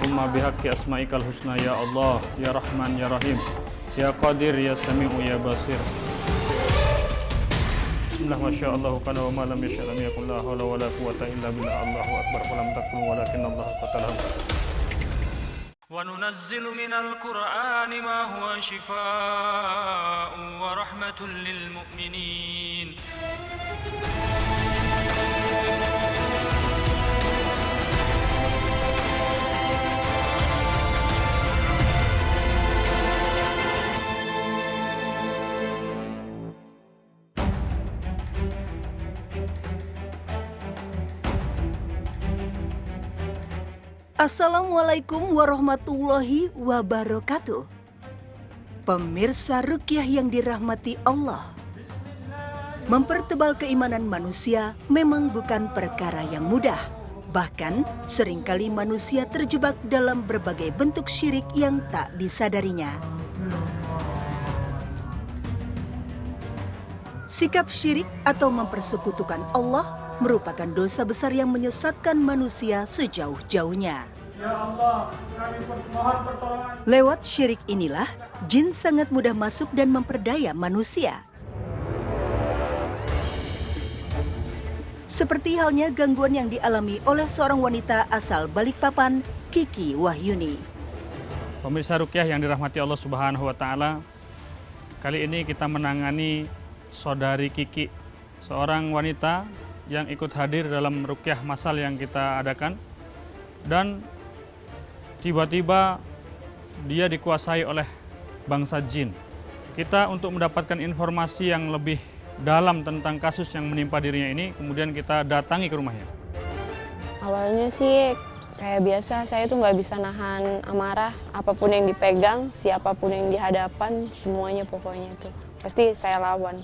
Allahumma bihaqqi asma'ikal husna ya Allah, ya Rahman, ya Rahim, ya Qadir, ya Sami'u, ya Basir. Bismillah, masya Allah, kana wa ma lam yasha' lam yakun, la hawla wa la quwwata illa billah, Allahu akbar, wa lam takun walakin Allah qatalahu. Wa nunazzilu minal Qur'ani ma huwa shifaa'un wa rahmatun lil mu'minin. Assalamualaikum warahmatullahi wabarakatuh. Pemirsa Ruqyah yang dirahmati Allah, mempertebal keimanan manusia memang bukan perkara yang mudah. Bahkan seringkali manusia terjebak dalam berbagai bentuk syirik yang tak disadarinya. Sikap syirik atau mempersekutukan Allah merupakan dosa besar yang menyesatkan manusia sejauh-jauhnya. Ya Allah, kami mohon pertolongan. Lewat syirik inilah, jin sangat mudah masuk dan memperdaya manusia. Seperti halnya gangguan yang dialami oleh seorang wanita asal Balikpapan, Kiki Wahyuni. Pemirsa Ruqyah yang dirahmati Allah Subhanahu wa taala, kali ini kita menangani saudari Kiki, seorang wanita yang ikut hadir dalam ruqyah masal yang kita adakan, dan tiba-tiba dia dikuasai oleh bangsa jin. Kita untuk mendapatkan informasi yang lebih dalam tentang kasus yang menimpa dirinya ini, kemudian kita datangi ke rumahnya. Awalnya sih kayak biasa, saya tuh nggak bisa nahan amarah, apapun yang dipegang, siapapun yang dihadapan, semuanya pokoknya tuh pasti saya lawan.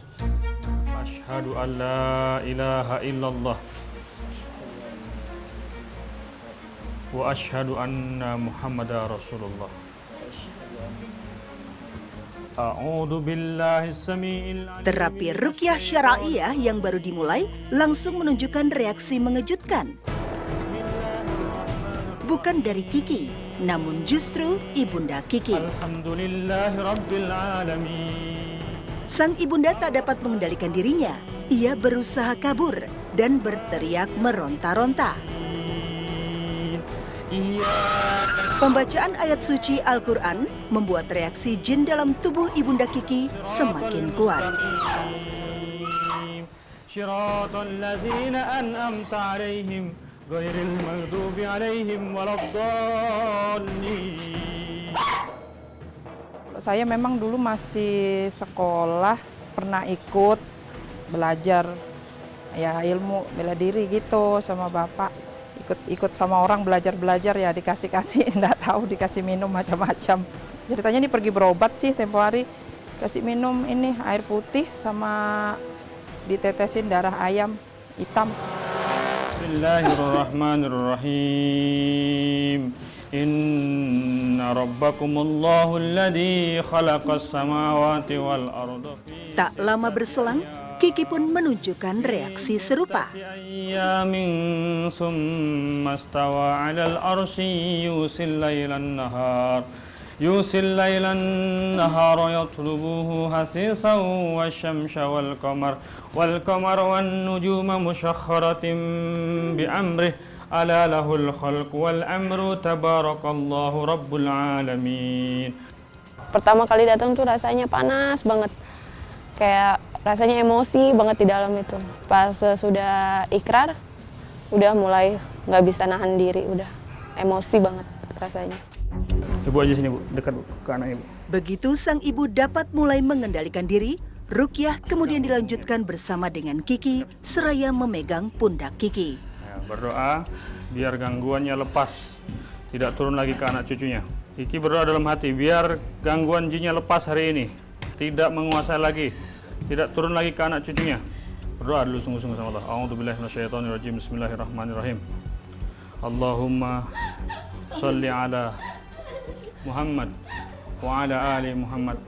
Asyhadu an la ilaha illallah wa asyhadu anna Muhammadar Rasulullah. A'udzu billahi samiil alim. Terapi ruqyah syara'iyah yang baru dimulai langsung menunjukkan reaksi mengejutkan. Bukan dari Kiki, namun justru ibunda Kiki. Alhamdulillahirabbil alamin. Sang ibunda tak dapat mengendalikan dirinya. Ia berusaha kabur dan berteriak meronta-ronta. Pembacaan ayat suci Al-Quran membuat reaksi jin dalam tubuh ibunda Kiki semakin kuat. Shiratal ladzina an'amta 'alaihim ghairil maghdubi 'alaihim waladdallin. Saya memang dulu masih sekolah, pernah ikut belajar ya ilmu bela diri gitu sama bapak. Ikut sama orang belajar ya dikasih enggak tahu, dikasih minum macam-macam. Ceritanya ini pergi berobat sih tempo hari, kasih minum ini air putih sama ditetesin darah ayam hitam. Bismillahirrahmanirrahim. Inna rabbakumullahu alladzi khalaqas samawati wal arda. Tak lama berselang, Kiki pun menunjukkan reaksi serupa. Ayyamin summa stawa 'alal arsy yusil lailan nahara yatlubuhu hasisan wasyamsa wal qamara wan nujuma musyakhkharatin bi amrihi ala lahul khalq wal amru tabarakallahu rabbul alamin. Pertama kali datang tuh rasanya panas banget, kayak rasanya emosi banget di dalam itu. Pas sudah ikrar, udah mulai nggak bisa nahan diri, udah emosi banget rasanya. Ibu aja sini Bu, dekat Bu, ke anak Ibu. Begitu sang ibu dapat mulai mengendalikan diri, ruqyah kemudian dilanjutkan bersama dengan Kiki seraya memegang pundak Kiki. Berdoa biar gangguannya lepas, tidak turun lagi ke anak cucunya. Kiki berdoa dalam hati biar gangguan jinnya lepas hari ini, tidak menguasai lagi, tidak turun lagi ke anak cucunya. Berdoa dulu sungguh-sungguh sama Allah. A'udzubillahi minasyaitonirrajim. Bismillahirrahmanirrahim. Allahumma sholli ala Muhammad wa ala ali Muhammad.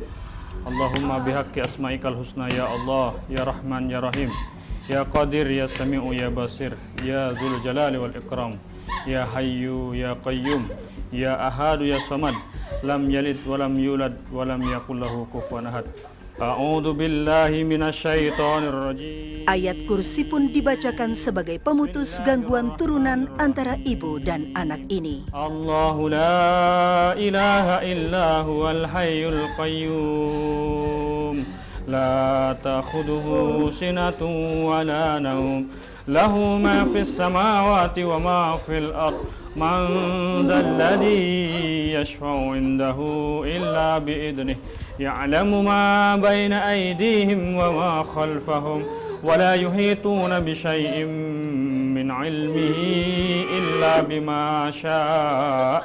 Allahumma bihaqqi asma'ikal husna ya Allah, ya Rahman, ya Rahim, ya Qadir, ya Sami'u, ya Basir, ya Dzul Jalali wal Ikram, ya hayyu ya qayyum, ya ahadu ya samad, lam yalid walam yulad walam yakul lahu kufuwan ahad. A'udzu billahi minasyaitonir rajim. Ayat kursi pun dibacakan sebagai pemutus gangguan turunan antara ibu dan anak ini. Allahu la ilaha illa huwal hayyul qayyum, la ta'khudhuhu sinatun wa la nawm, lahu ma fis samawati wa ma fil ardh, man dhal ladzi yashfa'u 'indahu illa bi'idnihi, ya'lamu ma baina aydihim wa ma khalfahum, wa la yuhituna bi syai'in min 'ilmihi illa bima syaa',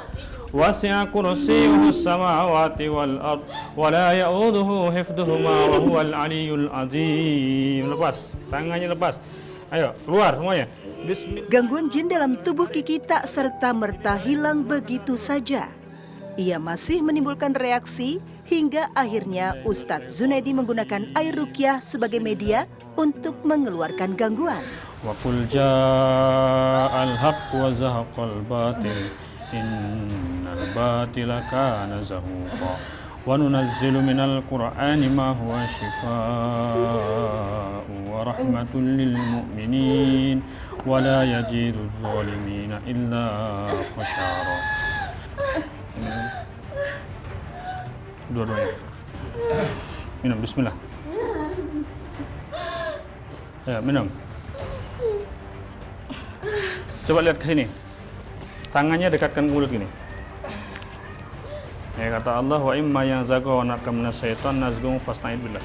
wasi'a kursiyyuhu as-samawati wal ard, wa la ya'uduhu hifdhuhuma wa huwal 'aliyyul 'azim. Lepas, tangannya lepas. Ayo, keluar semuanya. Bismillah. Gangguan jin dalam tubuh Kiki tak serta-merta hilang begitu saja. Ia masih menimbulkan reaksi hingga akhirnya Ustadz Zunaidi menggunakan air ruqyah sebagai media untuk mengeluarkan gangguan. Wa qul ja'al haqq wa zahaqal batil, innal batila kana zahuqa, wa nunazzilu minal qur'ani ma huwa shifaa'un wa rahmatun lil mu'minin, wa la yazidu adh-dhalimina illa khasara. Dua-duanya. Minum, bismillah. Ya, minum. Coba lihat ke sini. Tangannya dekatkan ke mulut gini. Ya, kata Allah, wa imma yanzaghunaka minas syaitan nazghun fasta'id billah.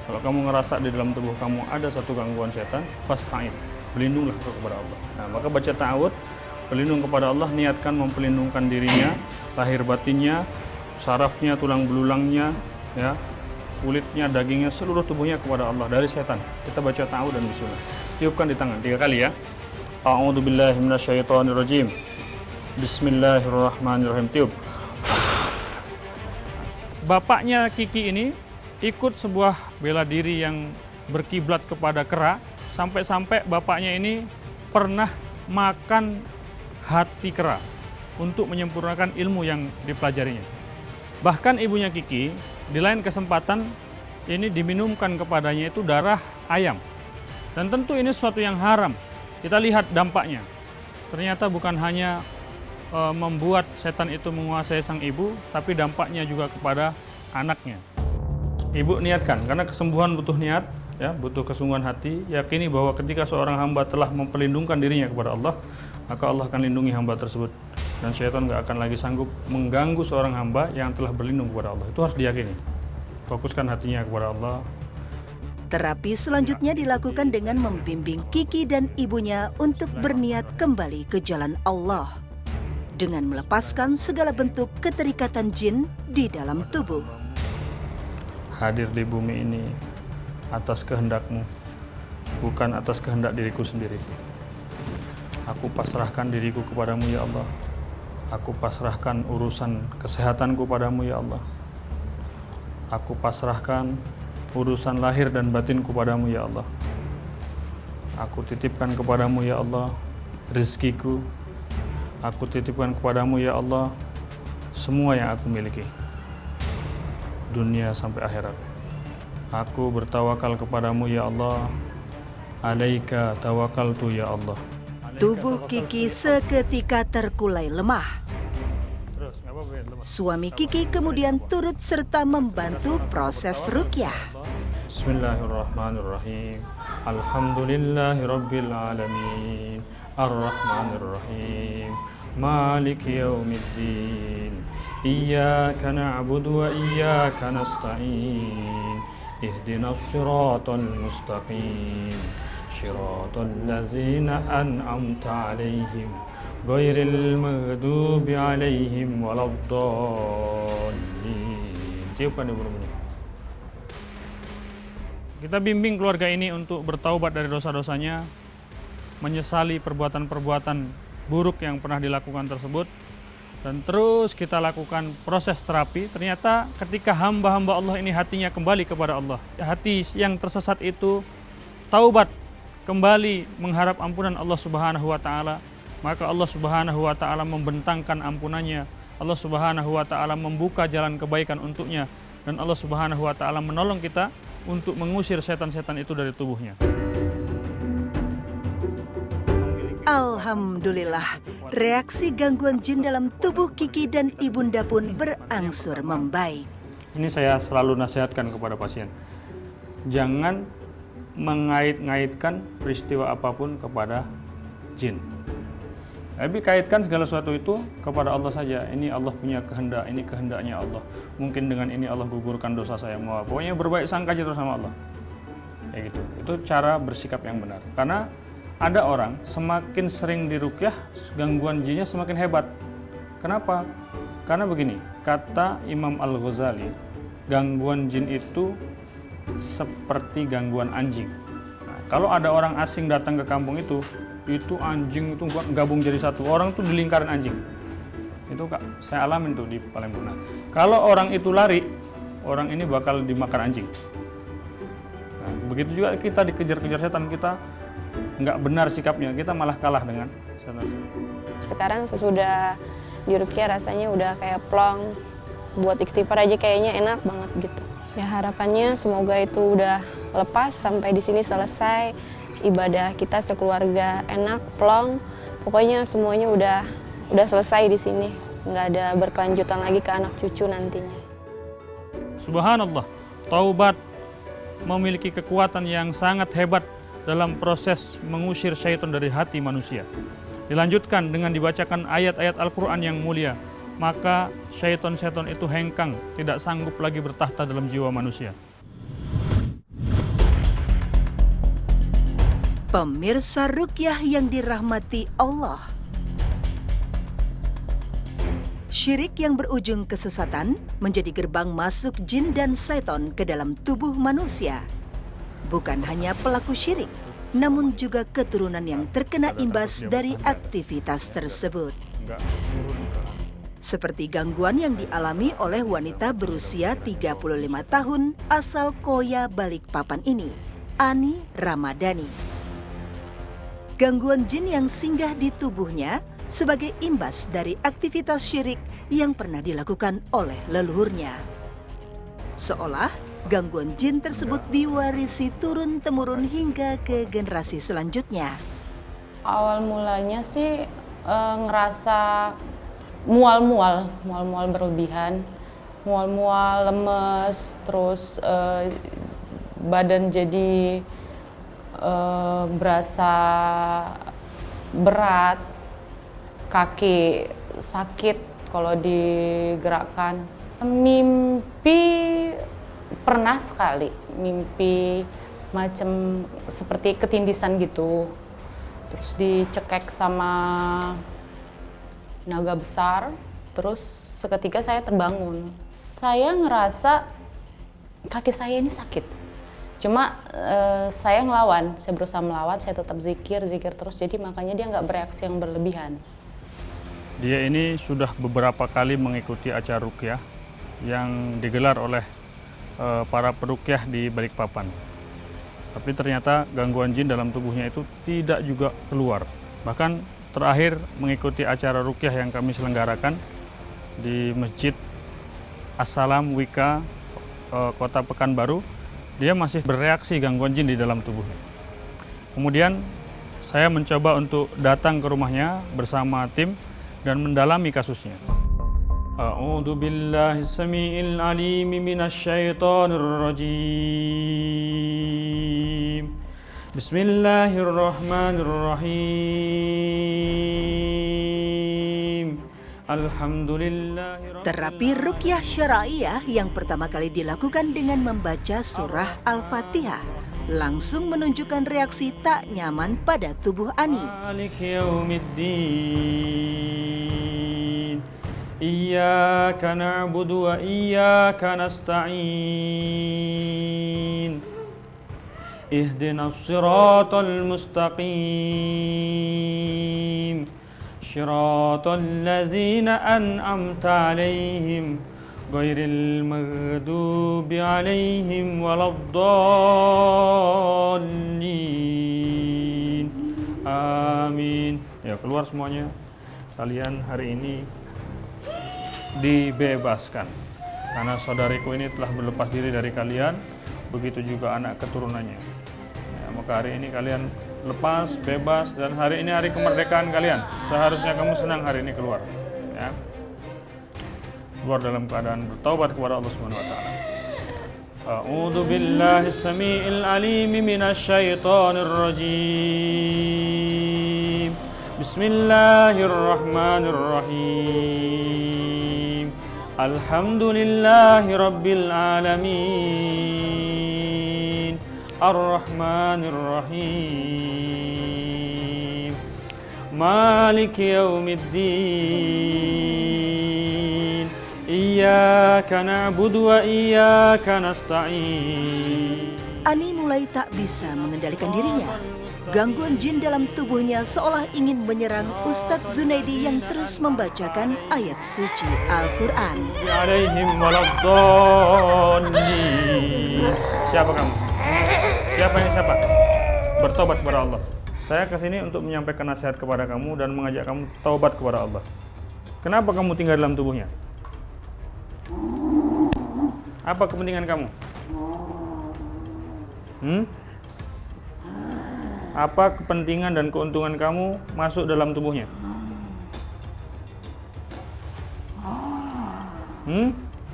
Kalau kamu ngerasa di dalam tubuh kamu ada satu gangguan setan, fasta'id, berlindunglah kepada Allah. Nah, maka baca ta'awud, berlindung kepada Allah, niatkan memperlindungkan dirinya, lahir batinnya, sarafnya, tulang belulangnya, ya, kulitnya, dagingnya, seluruh tubuhnya kepada Allah dari setan. Kita baca ta'awudz dan bismillah. Tiupkan di tangan 3 kali ya. A'udzu billahi minasyaitonir rajim. Bismillahirrahmanirrahim. Tiup. Bapaknya Kiki ini ikut sebuah bela diri yang berkiblat kepada kera, sampai-sampai bapaknya ini pernah makan hati kera untuk menyempurnakan ilmu yang dipelajarinya. Bahkan ibunya Kiki di lain kesempatan ini diminumkan kepadanya itu darah ayam. Dan tentu ini sesuatu yang haram. Kita lihat dampaknya. Ternyata bukan hanya membuat setan itu menguasai sang ibu, tapi dampaknya juga kepada anaknya. Ibu niatkan, karena kesembuhan butuh niat, ya, butuh kesungguhan hati. Yakini bahwa ketika seorang hamba telah memperlindungkan dirinya kepada Allah, maka Allah akan lindungi hamba tersebut. Dan syaitan gak akan lagi sanggup mengganggu seorang hamba yang telah berlindung kepada Allah. Itu harus diyakini. Fokuskan hatinya kepada Allah. Terapi selanjutnya dilakukan dengan membimbing Kiki dan ibunya untuk berniat kembali ke jalan Allah dengan melepaskan segala bentuk keterikatan jin di dalam tubuh. Hadir di bumi ini atas kehendak-Mu, bukan atas kehendak diriku sendiri. Aku pasrahkan diriku kepadamu ya Allah. Aku pasrahkan urusan kesehatanku padamu ya Allah. Aku pasrahkan urusan lahir dan batinku padamu ya Allah. Aku titipkan kepadamu ya Allah rizkiku. Aku titipkan kepadamu ya Allah semua yang aku miliki, dunia sampai akhirat. Aku bertawakal kepadamu ya Allah. Alaika tawakkaltu ya Allah. Tubuh Kiki seketika terkulai lemah. Terus, nggak apa-apa, lemah. Suami Kiki kemudian turut serta membantu proses ruqyah. Bismillahirrahmanirrahim. Alhamdulillahirabbil alamin. Ar-Rahmanir-Rahim. Maliki yaumiddin. Iyyaka na'budu wa iyyaka nasta'in. Ihdinas siratal mustaqim. Siratal ladzina an'amta 'alaihim ghairil maghdubi 'alaihim waladdallin. Tiupkan ibu. Kita bimbing keluarga ini untuk bertaubat dari dosa-dosanya, menyesali perbuatan-perbuatan buruk yang pernah dilakukan tersebut, dan terus kita lakukan proses terapi. Ternyata ketika hamba-hamba Allah ini hatinya kembali kepada Allah, hati yang tersesat itu taubat, kembali mengharap ampunan Allah Subhanahu wa Ta'ala, maka Allah Subhanahu wa taala membentangkan ampunannya. Allah Subhanahu wa taala membuka jalan kebaikan untuknya, dan Allah Subhanahu wa taala menolong kita untuk mengusir setan-setan itu dari tubuhnya. Alhamdulillah, reaksi gangguan jin dalam tubuh Kiki dan ibunda pun berangsur membaik. Ini saya selalu nasihatkan kepada pasien. Jangan mengait-ngaitkan peristiwa apapun kepada jin. Tapi kaitkan segala sesuatu itu kepada Allah saja. Ini Allah punya kehendak, ini kehendaknya Allah. Mungkin dengan ini Allah gugurkan dosa saya. Pokoknya berbaik sangka aja terus sama Allah. Kayak gitu. Itu cara bersikap yang benar. Karena ada orang semakin sering diruqyah, gangguan jinnya semakin hebat. Kenapa? Karena begini, kata Imam Al-Ghazali, gangguan jin itu seperti gangguan anjing. Nah, kalau ada orang asing datang ke kampung itu anjing itu gabung jadi satu. Orang tuh di lingkaran anjing. Itu Kak, saya alamin tuh di Palembang. Nah, kalau orang itu lari, orang ini bakal dimakan anjing. Nah, begitu juga kita dikejar-kejar setan, kita nggak benar sikapnya, kita malah kalah dengan setan. Sekarang sesudah diruqyah rasanya udah kayak plong, buat istighfar aja kayaknya enak banget gitu. Ya harapannya semoga itu udah lepas sampai di sini selesai, ibadah kita sekeluarga enak, plong, pokoknya semuanya udah selesai di sini, nggak ada berkelanjutan lagi ke anak cucu nantinya. Subhanallah, taubat memiliki kekuatan yang sangat hebat dalam proses mengusir syaitan dari hati manusia. Dilanjutkan dengan dibacakan ayat-ayat Al-Quran yang mulia, maka syaitan-syaitan itu hengkang, tidak sanggup lagi bertahta dalam jiwa manusia. Pemirsa ruqyah yang dirahmati Allah, syirik yang berujung kesesatan menjadi gerbang masuk jin dan syaitan ke dalam tubuh manusia. Bukan hanya pelaku syirik, namun juga keturunan yang terkena imbas dari aktivitas tersebut. Seperti gangguan yang dialami oleh wanita berusia 35 tahun asal Koya, Balikpapan ini, Ani Ramadhani. Gangguan jin yang singgah di tubuhnya sebagai imbas dari aktivitas syirik yang pernah dilakukan oleh leluhurnya. Seolah gangguan jin tersebut diwarisi turun-temurun hingga ke generasi selanjutnya. Awal mulanya sih ngerasa mual-mual berlebihan, mual-mual, lemes, terus badan jadi berasa berat, kaki sakit kalau digerakkan. Mimpi pernah sekali, mimpi macam seperti ketindisan gitu, terus dicekek sama naga besar, terus seketika saya terbangun. Saya ngerasa kaki saya ini sakit, cuma saya ngelawan, saya berusaha melawan, saya tetap zikir terus, jadi makanya dia nggak bereaksi yang berlebihan. Dia ini sudah beberapa kali mengikuti acara ruqyah yang digelar oleh para peruqyah di Balikpapan. Tapi ternyata gangguan jin dalam tubuhnya itu tidak juga keluar. Bahkan terakhir mengikuti acara ruqyah yang kami selenggarakan di Masjid As-Salam Wika, Kota Pekanbaru, dia masih bereaksi gangguan jin di dalam tubuhnya. Kemudian saya mencoba untuk datang ke rumahnya bersama tim dan mendalami kasusnya. A'udzu billahi samiil alim minasyaitonir rajim. Bismillahirrahmanirrahim. Alhamdulillah. Terapi ruqyah syara'iyah yang pertama kali dilakukan dengan membaca surah Al-Fatihah langsung menunjukkan reaksi tak nyaman pada tubuh Ani. Maliki yaumiddin. Iyyaka na'budu wa iyyaka nasta'in. Ihdinas siratal mustaqim. Siratal ladzina an'amta 'alaihim ghairil maghdubi 'alaihim waladdallin. Amin. Ya, keluar semuanya. Kalian hari ini dibebaskan. Karena saudariku ini telah berlepas diri dari kalian, begitu juga anak keturunannya. Ya, maka hari ini kalian lepas, bebas, dan hari ini hari kemerdekaan kalian. Seharusnya kamu senang hari ini keluar. Ya. Keluar dalam keadaan bertaubat kepada Allah Subhanahu wa taala. A'udzu billahi samiil alim minasy syaithanir rajim. Bismillahirrahmanirrahim. Alhamdulillahi rabbil alamin. Ar-Rahmanir-Rahim. Maliki yaumiddin. Iyyaka na'budu wa iyyaka nasta'in. Ani mulai tak bisa mengendalikan dirinya. Gangguan jin dalam tubuhnya seolah ingin menyerang Ustadz Zunaidi yang terus membacakan ayat suci Al-Quran. Alaihim waladdallin. Siapa kamu? Siapa? Bertobat kepada Allah. Saya kesini untuk menyampaikan nasihat kepada kamu dan mengajak kamu taubat kepada Allah. Kenapa kamu tinggal dalam tubuhnya? Apa kepentingan kamu? Apa kepentingan dan keuntungan kamu masuk dalam tubuhnya?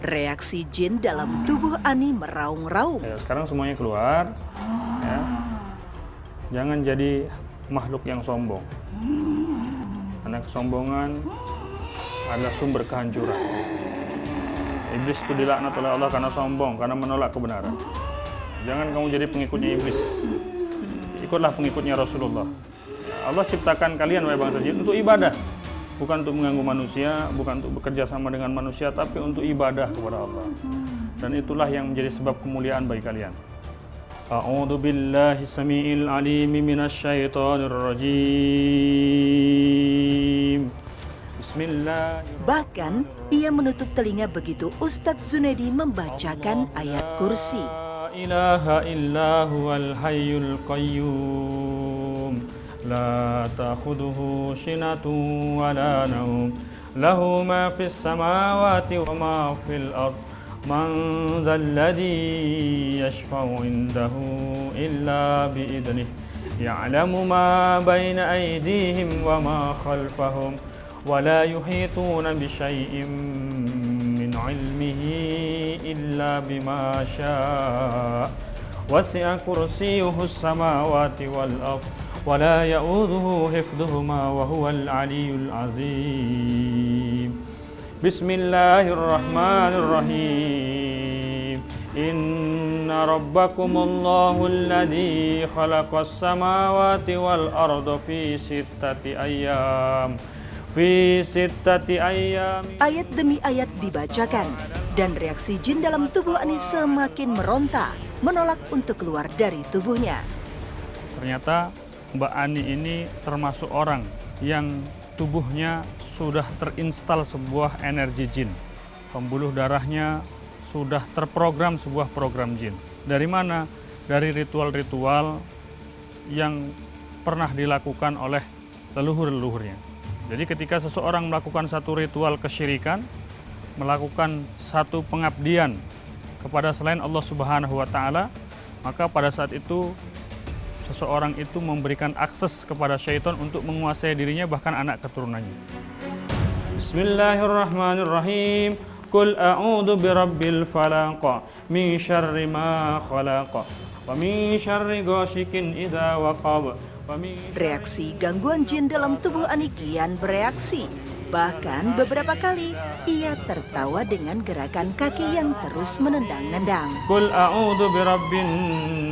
Reaksi jin dalam tubuh Ani meraung-raung. Ya, sekarang semuanya keluar. Ya. Jangan jadi makhluk yang sombong. Karena kesombongan adalah sumber kehancuran. Iblis itu dilaknat oleh Allah karena sombong, karena menolak kebenaran. Jangan kamu jadi pengikutnya iblis. Ikutlah pengikutnya Rasulullah. Allah ciptakan kalian, wahai bangsa jin, untuk ibadah. Bukan untuk mengganggu manusia, bukan untuk bekerja sama dengan manusia, tapi untuk ibadah kepada Allah. Dan itulah yang menjadi sebab kemuliaan bagi kalian. A'udzu billahi samiil alim minasy syaithanir rajim. Bismillahirrahmanirrahim. Bahkan, ia menutup telinga begitu Ustadz Zunaidi membacakan ayat kursi. La ilaha illa huwal hayyul qayyum. La ta'khudhuhu sinatun wa la nawm. Lahu ma fis samawati wa ma fil ard. Man dzal ladzi yashfa'u indahu illa bi idnih. Ya'lamu ma baina aydihim wa ma khalfahum. ولا يحيطون بشيء من علمه إلا بما شاء وسع كرسيه السماوات والأرض ولا يؤوده حفظهما وهو العلي العظيم بسم الله الرحمن الرحيم إن ربكم الله الذي خلق السماوات والأرض في 6 أيام Ayat demi ayat dibacakan dan reaksi jin dalam tubuh Ani semakin meronta, menolak untuk keluar dari tubuhnya. Ternyata Mbak Ani ini termasuk orang yang tubuhnya sudah terinstal sebuah energi jin. Pembuluh darahnya sudah terprogram sebuah program jin. Dari mana? Dari ritual-ritual yang pernah dilakukan oleh leluhur-leluhurnya. Jadi ketika seseorang melakukan satu ritual kesyirikan, melakukan satu pengabdian kepada selain Allah Subhanahu wa taala, maka pada saat itu seseorang itu memberikan akses kepada syaitan untuk menguasai dirinya, bahkan anak keturunannya. Bismillahirrahmanirrahim. Qul a'udzu birabbil falaq min syarri ma khalaq wa min syarri ghasikin idza waqab. Reaksi gangguan jin dalam tubuh Ani kian bereaksi. Bahkan beberapa kali ia tertawa dengan gerakan kaki yang terus menendang-nendang. Qul a'udzu birabbin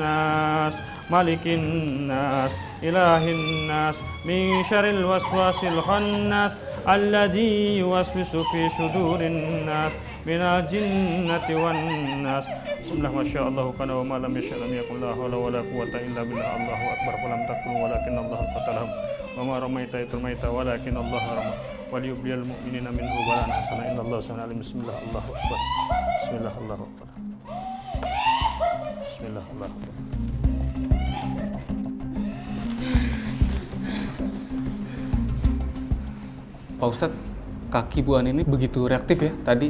nas, malikin nas, ilahin nas, min syarril waswasil khannas, alladzi yuwaswisu fi sudurin nas, minal jinnati wan nas. Bismillah, masyaallah, kana wa ma lam yasha lam yakun, la haula wala quwwata illa billah. Allahu akbar, falam takun walakin Allah qatalahum. Wa ma ramaita idh ramaita walakin Allah rama. Wal yubliyal mu'minina minhu balan hasana innallaha sami'un alim. Bismillah, Allahu akbar. Bismillah, Allahu akbar. Bismillah, Allahu akbar. Pak Ustadz, kaki Bu Ani ini begitu reaktif ya tadi,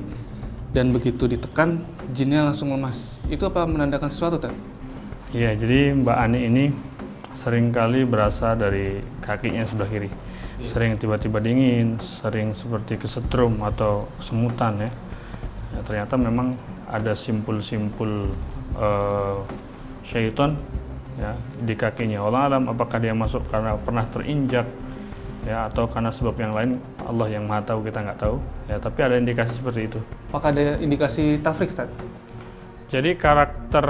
dan begitu ditekan jinnya langsung lemas. Itu apa menandakan sesuatu, Tad? Iya, jadi Mbak Ani ini seringkali berasa dari kakinya sebelah kiri. Sering tiba-tiba dingin, sering seperti kesetrum atau kesemutan ya. Ya, ternyata memang ada simpul-simpul syaitan ya di kakinya. Wallahu alam apakah dia masuk karena pernah terinjak ya atau karena sebab yang lain, Allah yang Maha tahu, kita nggak tahu ya, tapi ada indikasi seperti itu. Apakah ada indikasi tafrik, Tad? Jadi karakter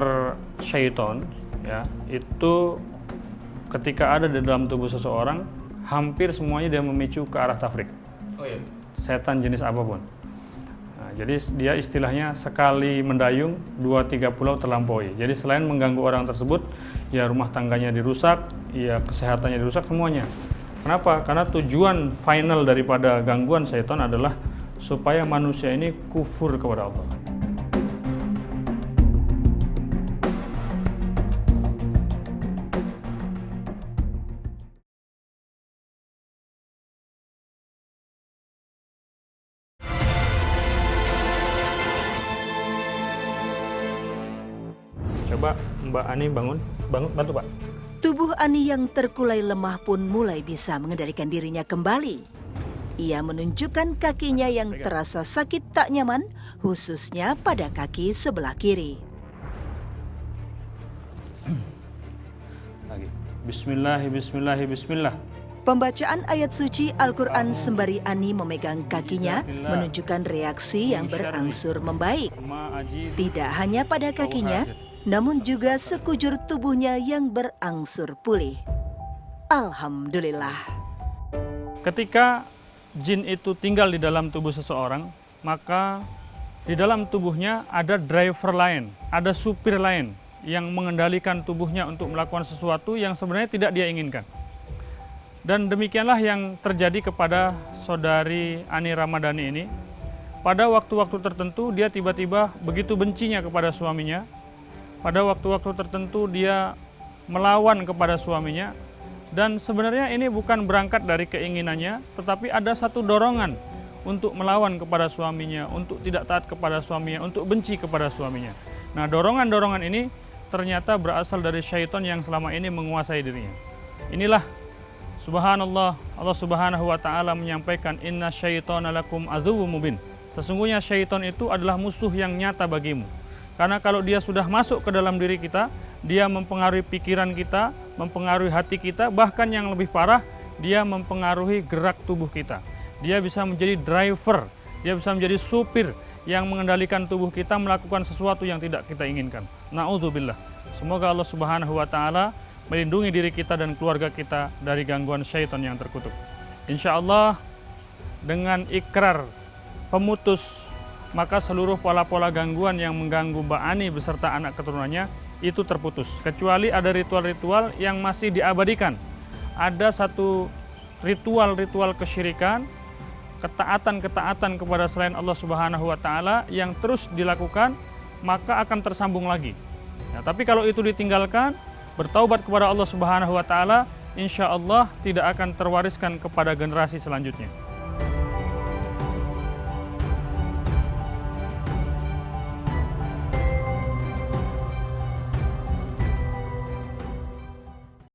syaitan ya itu ketika ada di dalam tubuh seseorang, hampir semuanya dia memicu ke arah tafrik. Oh iya. Setan jenis apapun. Nah, jadi dia istilahnya sekali mendayung 2-3 pulau terlampaui. Jadi selain mengganggu orang tersebut, ya rumah tangganya dirusak, ya kesehatannya dirusak semuanya. Kenapa? Karena tujuan final daripada gangguan syaitan adalah supaya manusia ini kufur kepada Allah. Coba Mbak Ani bangun, bantu Pak. Tubuh Ani yang terkulai lemah pun mulai bisa mengendalikan dirinya kembali. Ia menunjukkan kakinya yang terasa sakit tak nyaman, khususnya pada kaki sebelah kiri. Lagi. Bismillah, bismillah, bismillah. Pembacaan ayat suci Al-Quran sembari Ani memegang kakinya menunjukkan reaksi yang berangsur membaik. Tidak hanya pada kakinya, namun juga sekujur tubuhnya yang berangsur pulih. Alhamdulillah. Ketika jin itu tinggal di dalam tubuh seseorang, maka di dalam tubuhnya ada driver lain, ada supir lain yang mengendalikan tubuhnya untuk melakukan sesuatu yang sebenarnya tidak dia inginkan. Dan demikianlah yang terjadi kepada saudari Ani Ramadhani ini. Pada waktu-waktu tertentu dia tiba-tiba begitu bencinya kepada suaminya. Pada waktu-waktu tertentu dia melawan kepada suaminya. Dan sebenarnya ini bukan berangkat dari keinginannya, tetapi ada satu dorongan untuk melawan kepada suaminya, untuk tidak taat kepada suaminya, untuk benci kepada suaminya. Nah, dorongan-dorongan ini ternyata berasal dari syaitan yang selama ini menguasai dirinya. Inilah subhanallah, Allah Subhanahu wa taala menyampaikan inna syaitana lakum aduwwum mubin. Sesungguhnya syaitan itu adalah musuh yang nyata bagimu. Karena kalau dia sudah masuk ke dalam diri kita, dia mempengaruhi pikiran kita, mempengaruhi hati kita, bahkan yang lebih parah, dia mempengaruhi gerak tubuh kita. Dia bisa menjadi driver, dia bisa menjadi supir yang mengendalikan tubuh kita melakukan sesuatu yang tidak kita inginkan. Na'udzubillah. Semoga Allah Subhanahu wa taala melindungi diri kita dan keluarga kita dari gangguan syaitan yang terkutuk. Insya Allah dengan ikrar pemutus, maka seluruh pola-pola gangguan yang mengganggu Mbak Ani beserta anak keturunannya itu terputus. Kecuali ada ritual-ritual yang masih diabadikan. Ada satu ritual-ritual kesyirikan, ketaatan-ketaatan kepada selain Allah Subhanahu wa taala yang terus dilakukan, maka akan tersambung lagi. Ya, tapi kalau itu ditinggalkan, bertaubat kepada Allah Subhanahu wa taala, insya Allah tidak akan terwariskan kepada generasi selanjutnya.